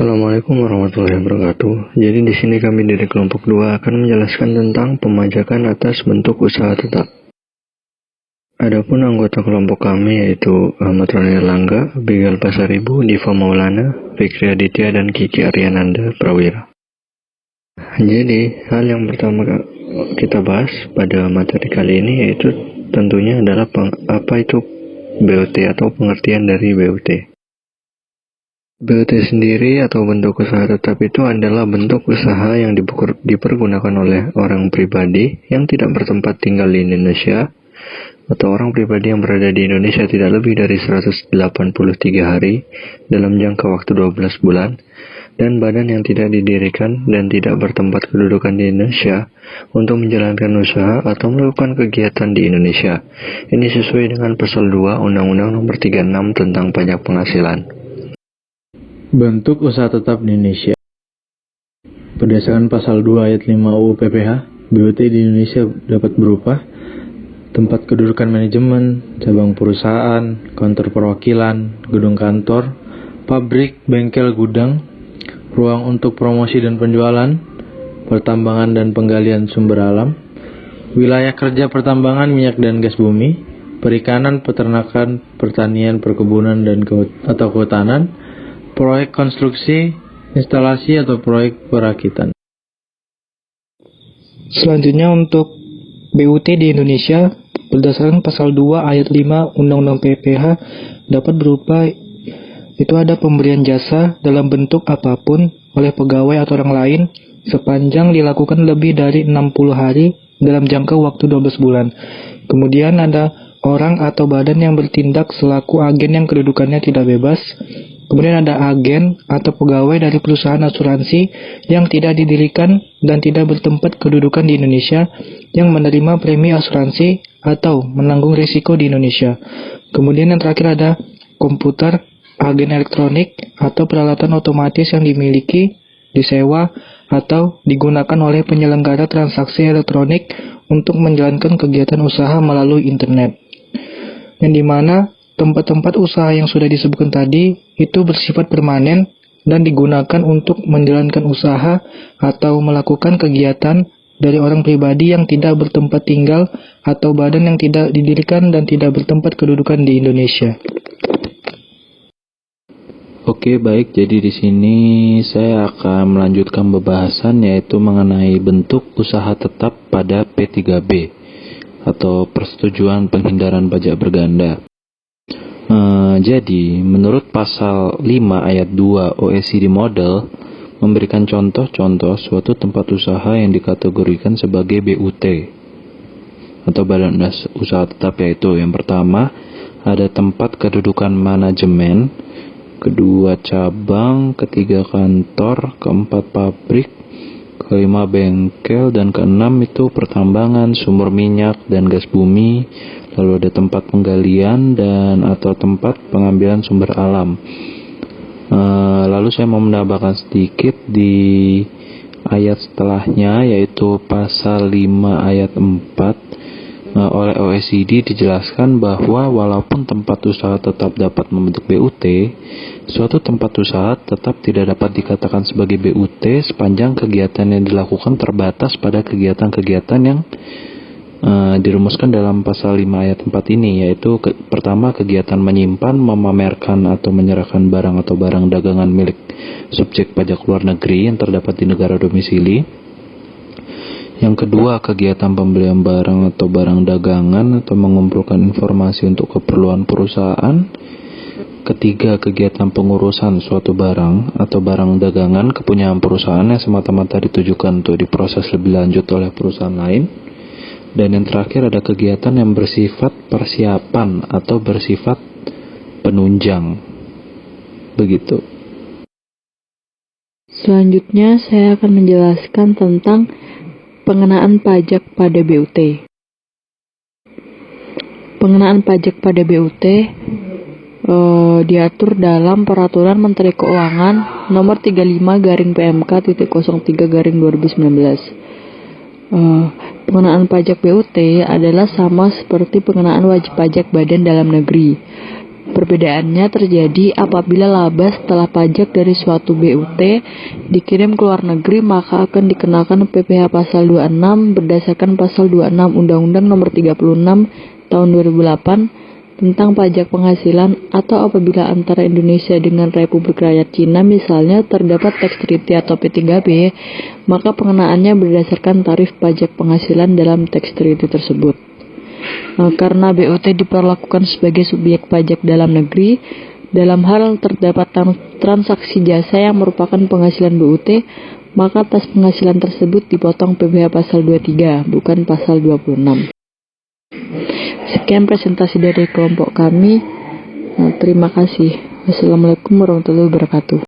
Assalamualaikum warahmatullahi wabarakatuh. Jadi di sini kami dari kelompok 2 akan menjelaskan tentang pemajakan atas bentuk usaha tetap. Adapun anggota kelompok kami yaitu Ahmad Roni Erlangga, Bigal Pasaribu, Diva Maulana, Fikri Aditya, dan Kiki Aryananda Prawira. Jadi hal yang pertama kita bahas pada materi kali ini yaitu tentunya adalah apa itu BUT atau pengertian dari BUT. BUT sendiri atau bentuk usaha tetap itu adalah bentuk usaha yang dipergunakan oleh orang pribadi yang tidak bertempat tinggal di Indonesia atau orang pribadi yang berada di Indonesia tidak lebih dari 183 hari dalam jangka waktu 12 bulan dan badan yang tidak didirikan dan tidak bertempat kedudukan di Indonesia untuk menjalankan usaha atau melakukan kegiatan di Indonesia. Ini sesuai dengan pasal 2 Undang-Undang Nomor 36 tentang Pajak Penghasilan. Bentuk usaha tetap di Indonesia. Berdasarkan pasal 2 ayat 5 UU PPH, BUT di Indonesia dapat berupa tempat kedudukan manajemen, cabang perusahaan, kantor perwakilan, gedung kantor, pabrik, bengkel, gudang, ruang untuk promosi dan penjualan, pertambangan dan penggalian sumber alam, wilayah kerja pertambangan minyak dan gas bumi, perikanan, peternakan, pertanian, perkebunan atau kehutanan, proyek konstruksi, instalasi atau proyek perakitan. Selanjutnya untuk BUT di Indonesia, berdasarkan pasal 2 ayat 5 Undang-Undang PPH dapat berupa itu ada pemberian jasa dalam bentuk apapun oleh pegawai atau orang lain sepanjang dilakukan lebih dari 60 hari dalam jangka waktu 12 bulan. Kemudian ada orang atau badan yang bertindak selaku agen yang kedudukannya tidak bebas. Kemudian ada agen atau pegawai dari perusahaan asuransi yang tidak didirikan dan tidak bertempat kedudukan di Indonesia yang menerima premi asuransi atau menanggung risiko di Indonesia. Kemudian yang terakhir ada komputer, agen elektronik, atau peralatan otomatis yang dimiliki, disewa, atau digunakan oleh penyelenggara transaksi elektronik untuk menjalankan kegiatan usaha melalui internet. Yang dimana tempat-tempat usaha yang sudah disebutkan tadi itu bersifat permanen dan digunakan untuk menjalankan usaha atau melakukan kegiatan dari orang pribadi yang tidak bertempat tinggal atau badan yang tidak didirikan dan tidak bertempat kedudukan di Indonesia. Oke, baik. Jadi di sini saya akan melanjutkan pembahasan yaitu mengenai bentuk usaha tetap pada P3B atau Persetujuan Penghindaran Pajak Berganda. Jadi, menurut pasal 5 ayat 2 OECD Model memberikan contoh-contoh suatu tempat usaha yang dikategorikan sebagai BUT atau badan usaha tetap, yaitu yang pertama ada tempat kedudukan manajemen, kedua cabang, ketiga kantor, keempat pabrik, kelima bengkel, dan keenam itu pertambangan, sumber minyak dan gas bumi. Lalu ada tempat penggalian dan atau tempat pengambilan sumber alam. Lalu saya mau menambahkan sedikit di ayat setelahnya yaitu pasal 5 ayat 4 oleh OECD dijelaskan bahwa walaupun tempat usaha tetap dapat membentuk BUT, suatu tempat usaha tetap tidak dapat dikatakan sebagai BUT sepanjang kegiatan yang dilakukan terbatas pada kegiatan-kegiatan yang dirumuskan dalam pasal 5 ayat 4 ini, yaitu pertama kegiatan menyimpan, memamerkan atau menyerahkan barang atau barang dagangan milik subjek pajak luar negeri yang terdapat di negara domisili. Yang kedua, kegiatan pembelian barang atau barang dagangan atau mengumpulkan informasi untuk keperluan perusahaan. Ketiga, kegiatan pengurusan suatu barang atau barang dagangan kepunyaan perusahaan yang semata-mata ditujukan untuk diproses lebih lanjut oleh perusahaan lain. Dan yang terakhir ada kegiatan yang bersifat persiapan atau bersifat penunjang. Begitu. Selanjutnya saya akan menjelaskan tentang pengenaan pajak pada BUT. Pengenaan pajak pada BUT diatur dalam Peraturan Menteri Keuangan Nomor 35/PMK.03/2019. Pengenaan pajak BUT adalah sama seperti pengenaan wajib pajak badan dalam negeri. Perbedaannya terjadi apabila laba setelah pajak dari suatu BUT dikirim ke luar negeri, maka akan dikenakan PPh pasal 26 berdasarkan pasal 26 Undang-Undang Nomor 36 Tahun 2008 tentang pajak penghasilan, atau apabila antara Indonesia dengan Republik Rakyat Cina misalnya terdapat tax treaty atau P3B, maka pengenaannya berdasarkan tarif pajak penghasilan dalam tax treaty tersebut. Karena BUT diperlakukan sebagai subjek pajak dalam negeri, dalam hal terdapat transaksi jasa yang merupakan penghasilan BUT, maka atas penghasilan tersebut dipotong PPh pasal 23, bukan pasal 26. Sekian presentasi dari kelompok kami. Terima kasih. Wassalamualaikum warahmatullahi wabarakatuh.